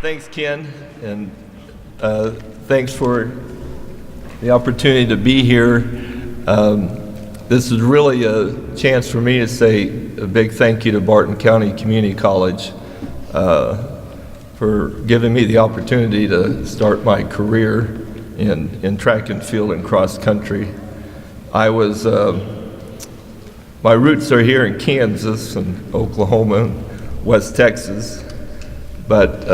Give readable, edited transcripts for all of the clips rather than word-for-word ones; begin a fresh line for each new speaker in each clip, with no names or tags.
Thanks, Ken, and thanks for the opportunity to be here. This is really a chance for me to say a big thank you to Barton County Community College for giving me the opportunity to start my career in track and field and cross country. My roots are here in Kansas and Oklahoma and West Texas, but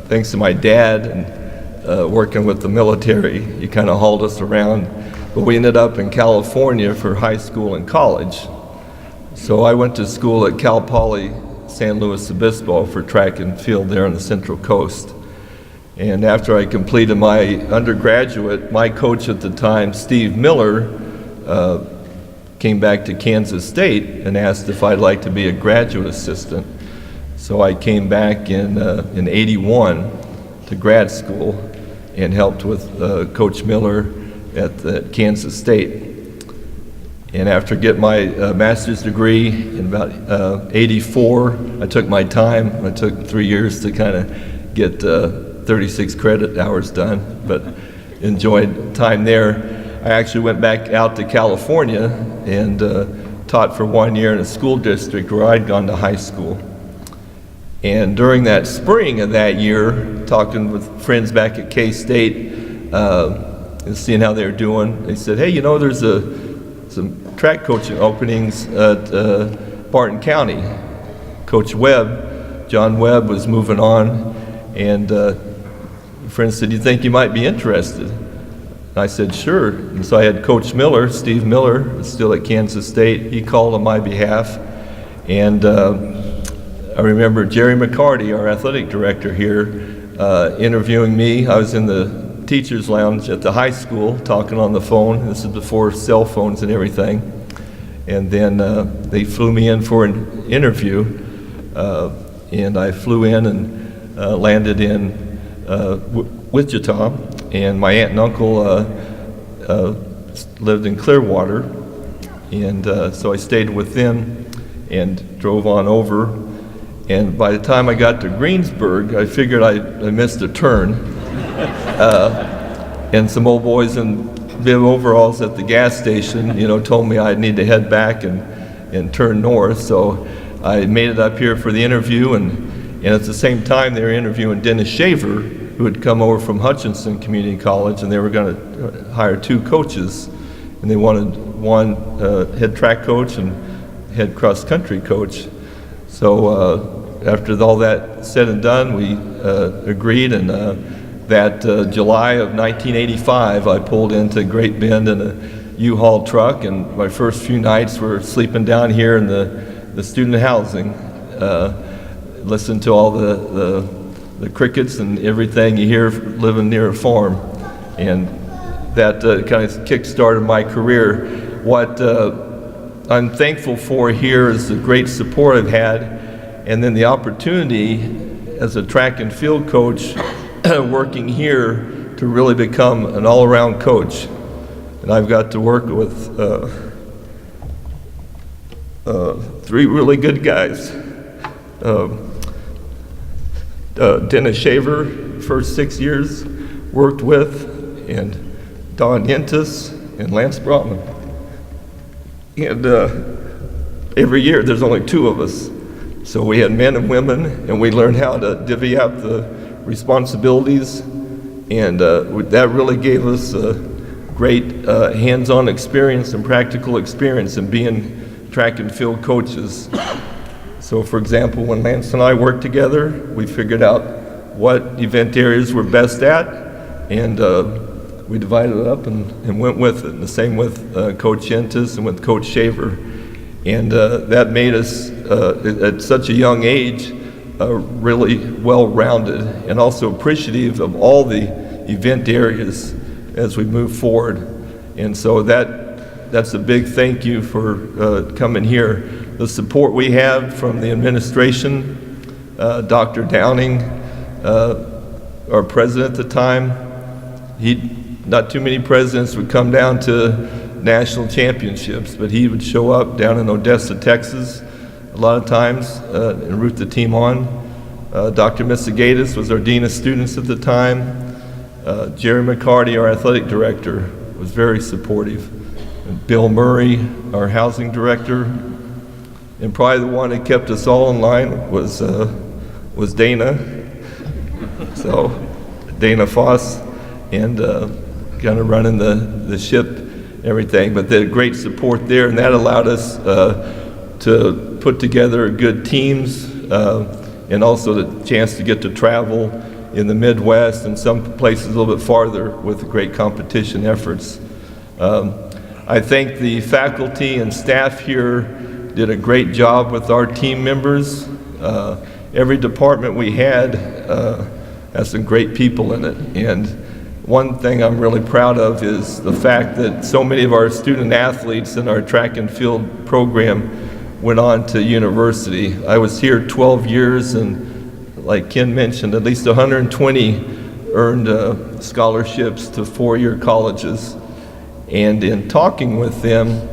thanks to my dad and working with the military, he kind of hauled us around. But we ended up in California for high school and college. So I went to school at Cal Poly San Luis Obispo for track and field there on the Central Coast. And after I completed my undergraduate, my coach at the time, Steve Miller, came back to Kansas State and asked if I'd like to be a graduate assistant. So I came back in '81 to grad school and helped with Coach Miller at Kansas State. And after getting my master's degree in about '84, I took my time. I took 3 years to kind of get 36 credit hours done, but enjoyed time there. I actually went back out to California and taught for 1 year in a school district where I'd gone to high school. And during that spring of that year, talking with friends back at K-State and seeing how they were doing, they said, hey, you know, there's some track coaching openings at Barton County. Coach Webb, John Webb, was moving on, and friends said, do you think you might be interested? And I said, sure. And so I had Coach Miller, Steve Miller, was still at Kansas State. He called on my behalf. And I remember Jerry McCarty, our athletic director here, interviewing me. I was in the teacher's lounge at the high school talking on the phone. This is before cell phones and everything. And then they flew me in for an interview. And I flew in and landed in Wichita. And my aunt and uncle lived in Clearwater. And so I stayed with them and drove on over. And by the time I got to Greensburg, I figured I missed a turn. And some old boys in bib overalls at the gas station, told me I'd need to head back and turn north. So I made it up here for the interview, and at the same time they were interviewing Dennis Shaver, who had come over from Hutchinson Community College, and they were going to hire 2 coaches. And they wanted one head track coach and head cross country coach. So after all that said and done, we agreed, and that July of 1985, I pulled into Great Bend in a U-Haul truck, and my first few nights were sleeping down here in the student housing, listening to all the crickets and everything you hear living near a farm. And that kind of kick-started my career. What I'm thankful for here is the great support I've had, and then the opportunity as a track and field coach working here to really become an all-around coach. And I've got to work with 3 really good guys. Dennis Shaver, first 6 years worked with, and Don Yentis and Lance Brotman. And every year there's only 2 of us. So we had men and women, and we learned how to divvy up the responsibilities, and that really gave us a great hands-on experience and practical experience in being track and field coaches. So for example, when Lance and I worked together, we figured out what event areas we're best at, and we divided it up and went with it. And the same with Coach Yentis and with Coach Shaver. And that made us, at such a young age, really well-rounded and also appreciative of all the event areas as we move forward. And so that's a big thank you for coming here. The support we have from the administration, Dr. Downing, our president at the time, not too many presidents would come down to national championships, but he would show up down in Odessa, Texas, a lot of times and root the team on. Dr. Missigatis was our Dean of Students at the time. Jerry McCarty, our Athletic Director, was very supportive. And Bill Murray, our Housing Director. And probably the one that kept us all in line was Dana. So Dana Foss, and kind of running the ship, everything. But they had great support there, and that allowed us to put together good teams, and also the chance to get to travel in the Midwest and some places a little bit farther with great competition efforts. I think the faculty and staff here did a great job with our team members. Every department we had has some great people in it. And one thing I'm really proud of is the fact that so many of our student athletes in our track and field program went on to university. I was here 12 years, and like Ken mentioned, at least 120 earned scholarships to four-year colleges. And in talking with them,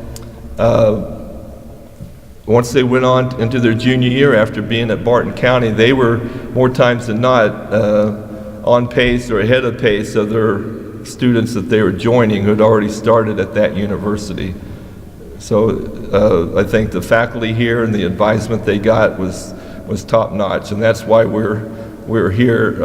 once they went on into their junior year after being at Barton County, they were more times than not on pace or ahead of pace of their students that they were joining who had already started at that university. So I think the faculty here and the advisement they got was top notch, and that's why we're here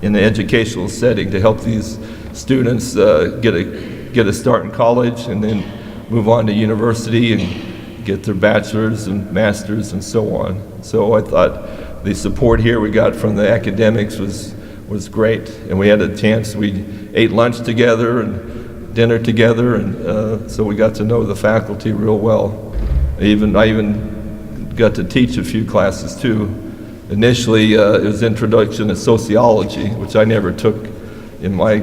in an educational setting to help these students get a start in college and then move on to university and get their bachelor's and master's and so on. So I thought the support here we got from the academics was great, and we had a chance. We ate lunch together and dinner together, and so we got to know the faculty real well. I even got to teach a few classes too. Initially, it was Introduction to Sociology, which I never took in my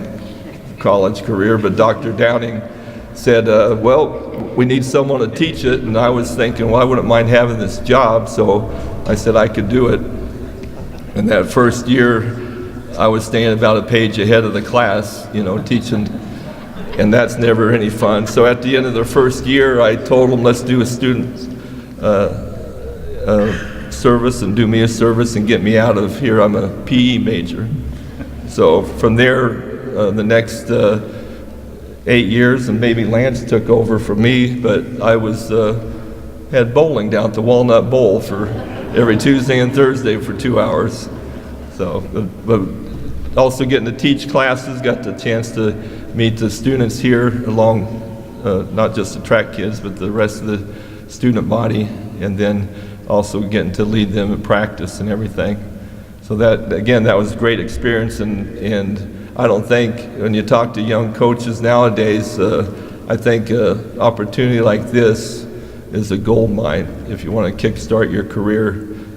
college career, but Dr. Downing said, well, we need someone to teach it, and I was thinking, well, I wouldn't mind having this job, so I said I could do it. And that first year, I was staying about a page ahead of the class, teaching, and that's never any fun. So at the end of the first year, I told them, let's do a student service and do me a service and get me out of here. I'm a PE major. So from there, the next 8 years, and maybe Lance took over for me, but I had bowling down at the Walnut Bowl for every Tuesday and Thursday for 2 hours. So, but also getting to teach classes, got the chance to meet the students here along, not just the track kids, but the rest of the student body, and then also getting to lead them in practice and everything. So that, again, that was a great experience, and I don't think when you talk to young coaches nowadays, I think an opportunity like this is a gold mine if you want to kickstart your career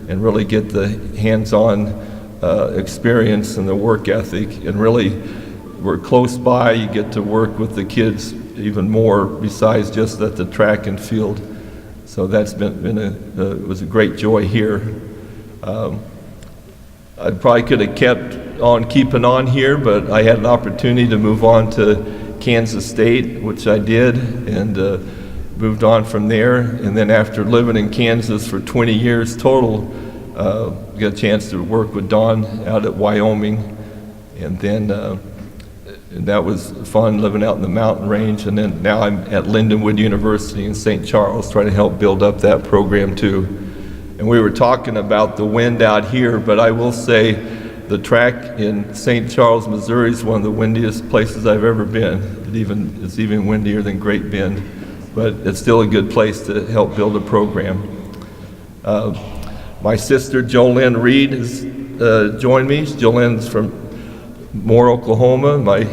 and really get the hands-on experience and the work ethic. And really, we're close by, you get to work with the kids even more besides just at the track and field. So that's it was a great joy here. I probably could have kept on keeping on here, but I had an opportunity to move on to Kansas State, which I did, and moved on from there. And then after living in Kansas for 20 years total, got a chance to work with Don out at Wyoming, and then and that was fun, living out in the mountain range. And then now I'm at Lindenwood University in St. Charles, trying to help build up that program too. And we were talking about the wind out here, but I will say the track in St. Charles, Missouri is one of the windiest places I've ever been. It's even windier than Great Bend, but it's still a good place to help build a program. My sister Jolynn Reed has joined me. Jolynn's from Moore, Oklahoma. My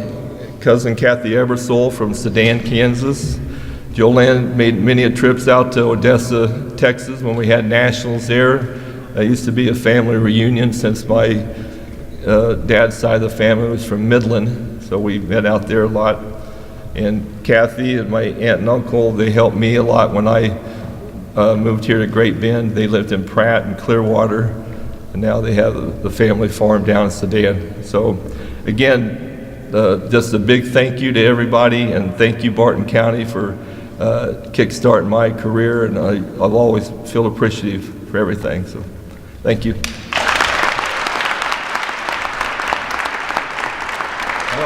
cousin Kathy Ebersole from Sedan, Kansas. Jolynn made many trips out to Odessa, Texas when we had nationals there. It used to be a family reunion since my dad's side of the family was from Midland, so we met out there a lot. And Kathy and my aunt and uncle, they helped me a lot when I moved here to Great Bend. They lived in Pratt and Clearwater, and now they have the family farm down in Sedan. So again, just a big thank you to everybody, and thank you Barton County for kickstarting my career, and I'll always feel appreciative for everything. So thank you.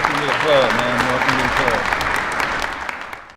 Welcome to the club, man. Welcome to the club.